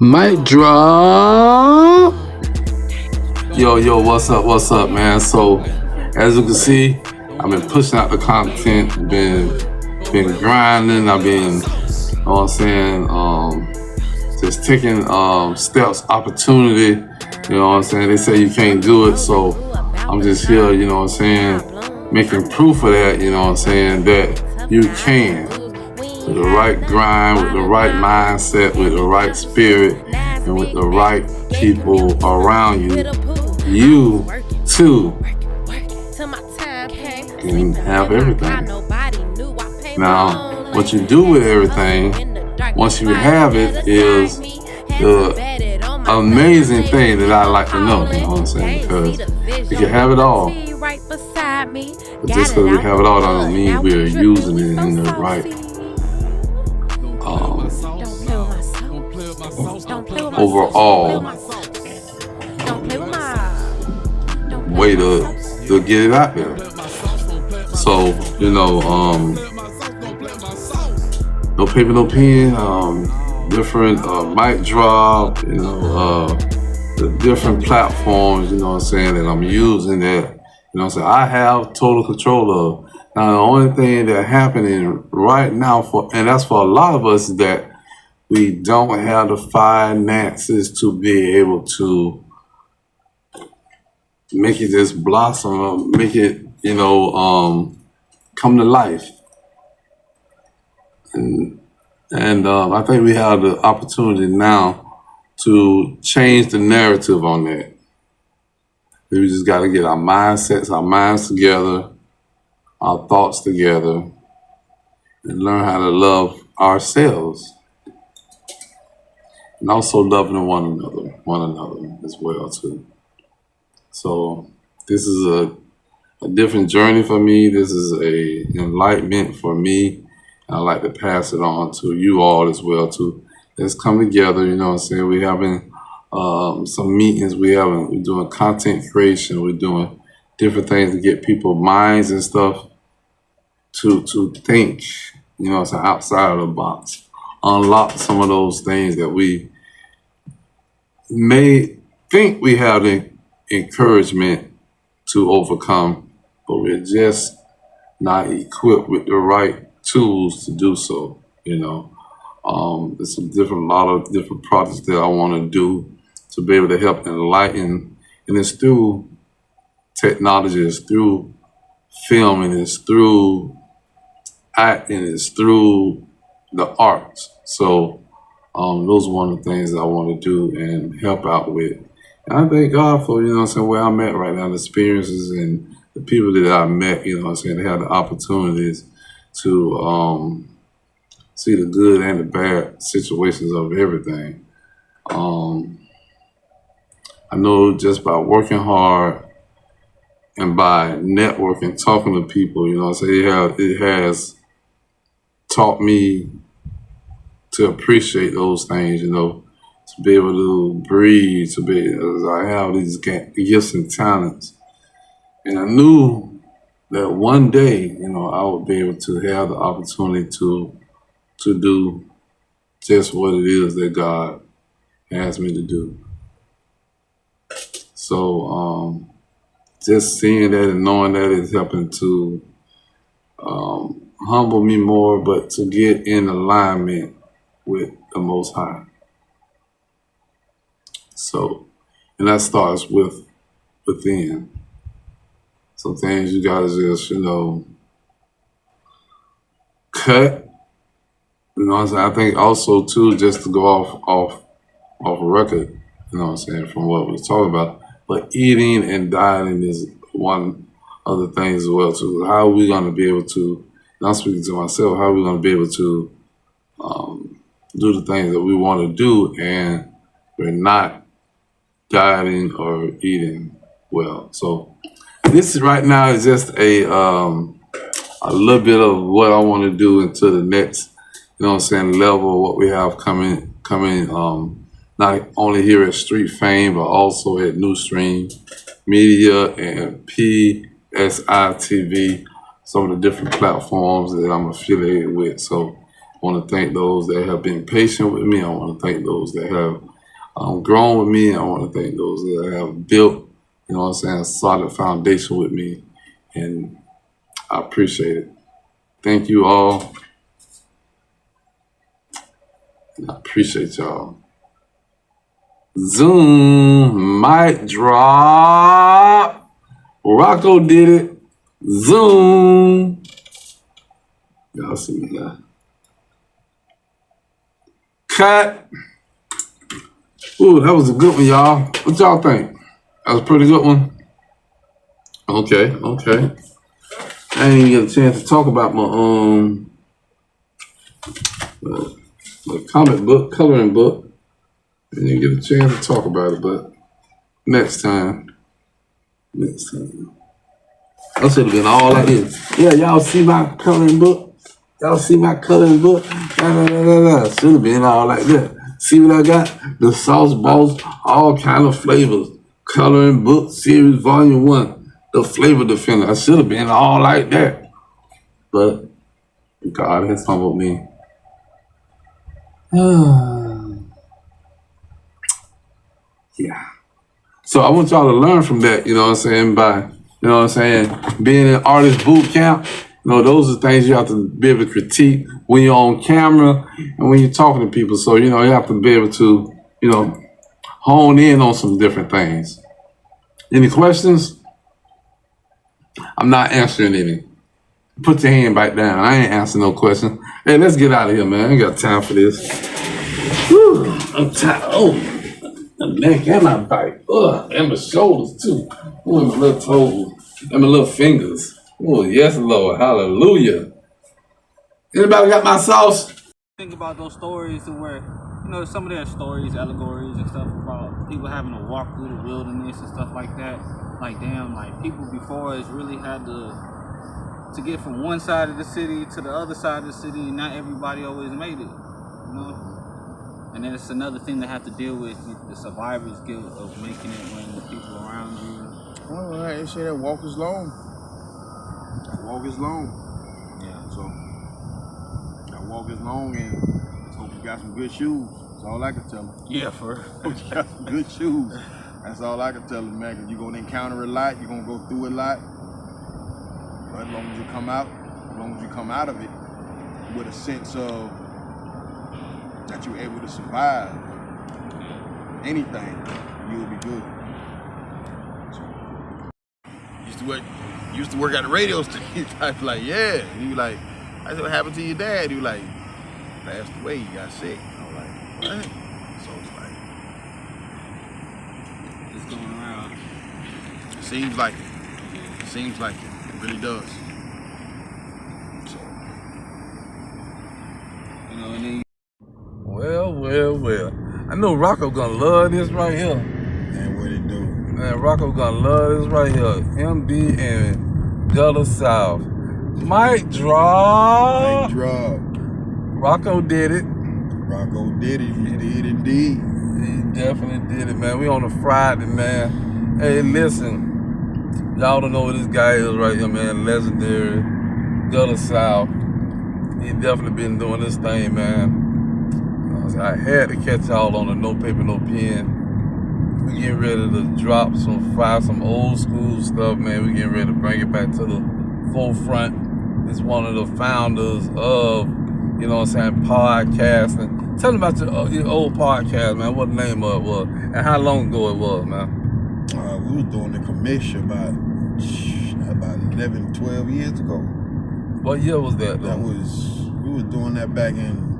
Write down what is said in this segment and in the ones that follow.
Mic drop. Yo, what's up, man? So, as you can see, I've been pushing out the content, been grinding, I've been, you know what I'm saying, just taking steps, opportunity, you know what I'm saying? They say you can't do it, so I'm just here, you know what I'm saying, making proof of that, you know what I'm saying, that you can. With the right grind, with the right mindset, with the right spirit, and with the right people around you, you too can have everything. Now, what you do with everything, once you have it, is the amazing thing that I like to know, you know what I'm saying? Because you can have it all. But just because we have it all, that don't mean we're using it in the right overall way to get it out there. So, you know, no paper, no pen, different mic drop, you know, the different platforms, you know what I'm saying, that I'm using that, you know what I'm saying, I have total control of. Now, the only thing that's happening right now, and that's for a lot of us, is that we don't have the finances to be able to make it just blossom, make it, you know, come to life. And I think we have the opportunity now to change the narrative on that. We just got to get our mindsets, our minds together, our thoughts together, and learn how to love ourselves. And also loving one another as well too. So this is a different journey for me. This is a enlightenment for me. I like to pass it on to you all as well too. Let's come together, you know what I'm saying? We're having some meetings, we're doing content creation, we're doing different things to get people's minds and stuff to think, you know what I'm saying, outside of the box. Unlock some of those things that we may think we have the encouragement to overcome, but we're just not equipped with the right tools to do so, you know. There's a lot of different projects that I want to do to be able to help enlighten, and it's through technology, it's through filming, it's through acting, it's through the arts. So those are one of the things that I want to do and help out with. And I thank God for, you know what I'm saying, where I'm at right now, the experiences and the people that I met, you know what I'm saying, they have the opportunities to see the good and the bad situations of everything. I know just by working hard and by networking, talking to people, you know what I'm saying, it has taught me to appreciate those things, you know, to be able to breathe, I have these gifts and talents. And I knew that one day, you know, I would be able to have the opportunity to do just what it is that God has me to do. So just seeing that and knowing that is helping to humble me more, but to get in alignment with the Most High. So, and that starts within. Some things you gotta just, you know, cut. You know what I'm saying? I think also too, just to go off record, you know what I'm saying, from what we talking about. But eating and dieting is one of the things as well too. How are we gonna be able to, and I'm speaking to myself, how are we gonna be able to do the things that we want to do and we're not dieting or eating well? So this right now is just a little bit of what I want to do into the next, you know what I'm saying, level, what we have coming, not only here at Street Fame, but also at New Stream Media and PSI TV, some of the different platforms that I'm affiliated with. So I want to thank those that have been patient with me. I want to thank those that have grown with me. I want to thank those that have built, you know what I'm saying, a solid foundation with me. And I appreciate it. Thank you all. And I appreciate y'all. Zoom, mic drop. Rocco did it. Zoom. Y'all see me now. Cut. Ooh, that was a good one, y'all. What y'all think? That was a pretty good one. Okay. I didn't even get a chance to talk about my comic book, coloring book. I didn't get a chance to talk about it, but next time. I should have been all like this. Yeah, y'all see my coloring book? Should have been all like that. See what I got? The Sauce Boss, all kind of flavors. Coloring book series volume 1. The flavor defender. I should have been all like that. But God has humbled me. Yeah. So I want y'all to learn from that, you know what I'm saying, by, you know what I'm saying, being in artist boot camp. You know, those are things you have to be able to critique when you're on camera and when you're talking to people. So, you know, you have to be able to, you know, hone in on some different things. Any questions? I'm not answering any. Put your hand back down. I ain't answering no questions. Hey, let's get out of here, man. I ain't got time for this. Whew, I'm tired. Oh, my neck and my back. Ugh, and my shoulders, too. Ooh, and my little toes. And my little fingers. Oh, yes, Lord. Hallelujah. Anybody got my sauce? Think about those stories to where, you know, some of their stories, allegories and stuff about people having to walk through the wilderness and stuff like that. Like, damn, like people before us really had to get from one side of the city to the other side of the city, and not everybody always made it, you know? And then it's another thing to have to deal with, the survivor's guilt of making it when the people around you. Well, they say that walk is long. That walk is long. Yeah. So that walk is long, and let's hope you got some good shoes. That's all I can tell them. Yeah, for Hope you got some good shoes. That's all I can tell them, man. Cause you're gonna encounter a lot. You're gonna go through a lot. But as long as you come out of it with a sense of that you're able to survive anything, you'll be good. So, used to work at the radio station. I was like, yeah. And you like, I said, what happened to your dad? You like, passed away. He got sick. I was like, what? So it's like, it's going around. seems like it. Seems like it. It really does. So, You know, and then Well. I know Rocco gonna love this right here. man, what it do? Man, Rocco gonna love this right here. MB and Gullah South. Mic drop. Mic drop. Rocco did it. Rocco did it. He did indeed. He definitely did it, man. We on a Friday, man. Hey, listen. Y'all don't know what this guy is right here, man. Legendary. Gullah South. He definitely been doing this thing, man. I had to catch y'all on a no paper, no pen. We getting ready to drop some old school stuff, man. We getting ready to bring it back to the forefront. It's one of the founders of, you know what I'm saying, podcasting. Tell me about your old podcast, man. What the name of it was and how long ago it was, man. We was doing the commission about 11, 12 years ago. What year was that, though? We was doing that back in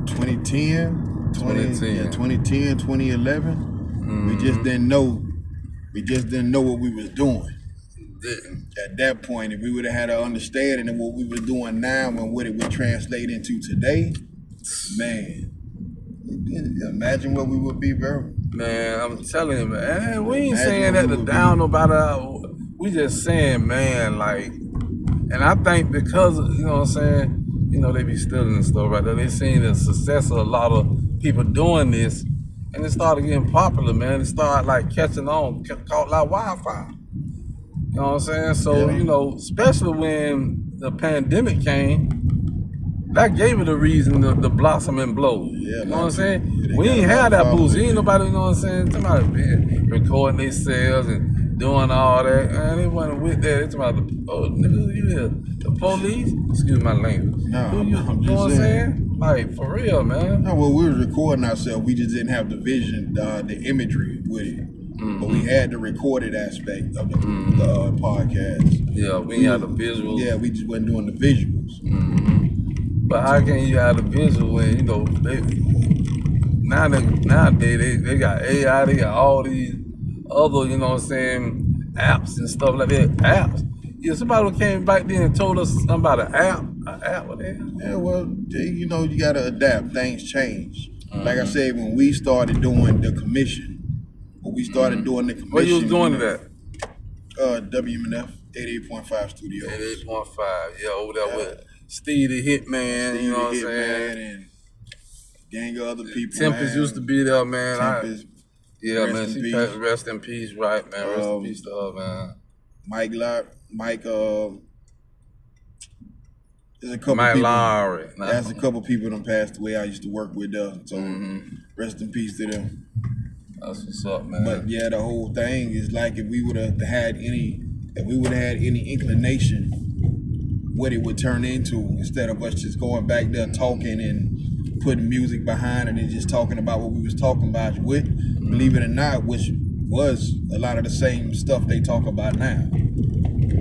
2010, 2011. Mm-hmm. We just didn't know what we was doing. At that point, if we would have had an understanding of what we were doing now and what it would translate into today, man, imagine what we would be, bro. Man, I'm telling you, man, we ain't saying that to down nobody. We just saying, man, like, and I think because, you know what I'm saying, you know, they be stealing and stuff right there. They seen the success of a lot of people doing this, and it started getting popular, man. It started like catching on, caught like wildfire. You know what I'm saying? So, yeah. You know, especially when the pandemic came, that gave it a reason to blossom and blow. Yeah, you know what I'm saying? they We got ain't a lot had of that followers. boost. Ain't nobody, you know what I'm saying? Somebody been recording themselves and doing all that. Man, they wasn't with that. They talking about nigga, who you here? The police? Excuse my language. No, Who you I'm know just what I'm saying. saying? Like, for real, man. No, well, we were recording ourselves. We just didn't have the vision, the imagery with it. But we had the recorded aspect of the podcast. Yeah, we ain't had the visuals. Yeah, we just wasn't doing the visuals. But how can you have the visual when, you know, nowadays they got AI, they got all these other, you know what I'm saying, apps and stuff like that. Apps. Yeah, somebody came back then and told us something about an app, what the hell? Yeah, well, you know, you gotta adapt. Things change. Like I said, when we started doing the commission, Where you was doing it at? WMNF 88.5 Studios. 88.5, yeah, over there with Steve the Hitman, you know what I'm saying? And gang of other people. Tempest used to be there, man. Tempest, man, she passed, rest in peace, right, man. Rest in peace to her, man. There's a couple Mike people. Lowry. There's a couple people that passed away. I used to work with them, so rest in peace to them. That's what's up, man. But yeah, the whole thing is like if we would have had any inclination what it would turn into, instead of us just going back there talking and putting music behind it and just talking about what we was talking about with, believe it or not, which was a lot of the same stuff they talk about now.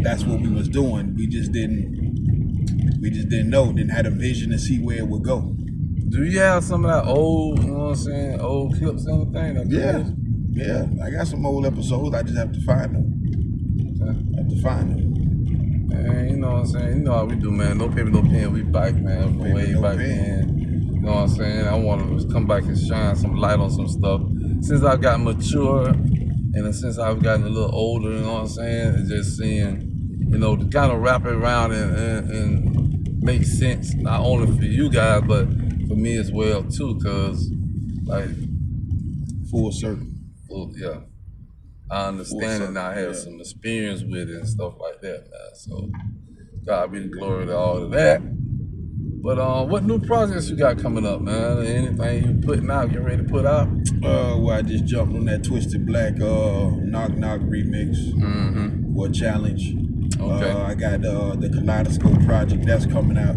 That's what we was doing. We just didn't know, didn't have a vision to see where it would go. Do you have some of that old, you know what I'm saying, old clips and everything? Yeah. I got some old episodes. I just have to find them. Okay. I have to find them. Man, you know what I'm saying? You know how we do, man. No paper, no pen. We back, man. From way back then. You know what I'm saying? I want to come back and shine some light on some stuff. Since I got mature and since I've gotten a little older, you know what I'm saying? And just seeing, you know, to kind of wrap it around and make sense, not only for you guys, but for me as well, too, because, like, full circle. Yeah. I understand it and I have some experience with it and stuff like that, man. So, God be the glory to all of that. But what new projects you got coming up, man? Anything you putting out, getting ready to put out? Well, I just jumped on that Twisted Black Knock Knock remix or challenge. Okay. I got the Kaleidoscope project that's coming out.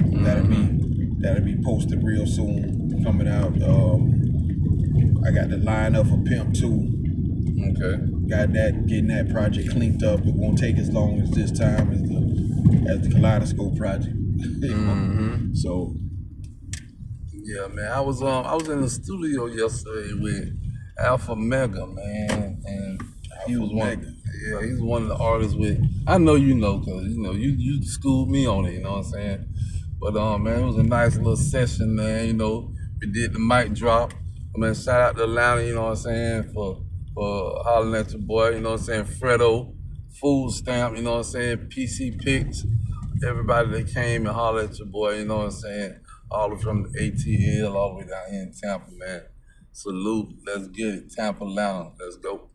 That'll be posted real soon. Coming out. I got the lineup for Pimp 2. Okay. Got that, getting that project cleaned up. It won't take as long as this time as the Kaleidoscope project. So yeah, man. I was in the studio yesterday with Alpha Mega, man, and he was one of the artists with. I know you know, cause you know you schooled me on it. You know what I'm saying? But man, it was a nice little session, man. You know, we did the mic drop. I mean, shout out to Atlanta. You know what I'm saying, for hollering at your boy. You know what I'm saying, Fredo, Food Stamp. You know what I'm saying, PC Pics. Everybody that came and hollered at your boy, you know what I'm saying? All the way from the ATL all the way down here in Tampa, man. Salute. Let's get it. Tampa, Atlanta. Let's go.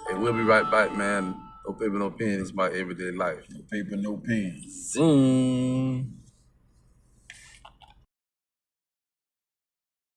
And we'll be right back, man. No paper, no pen. It's my everyday life. no paper, no pen. Zoom.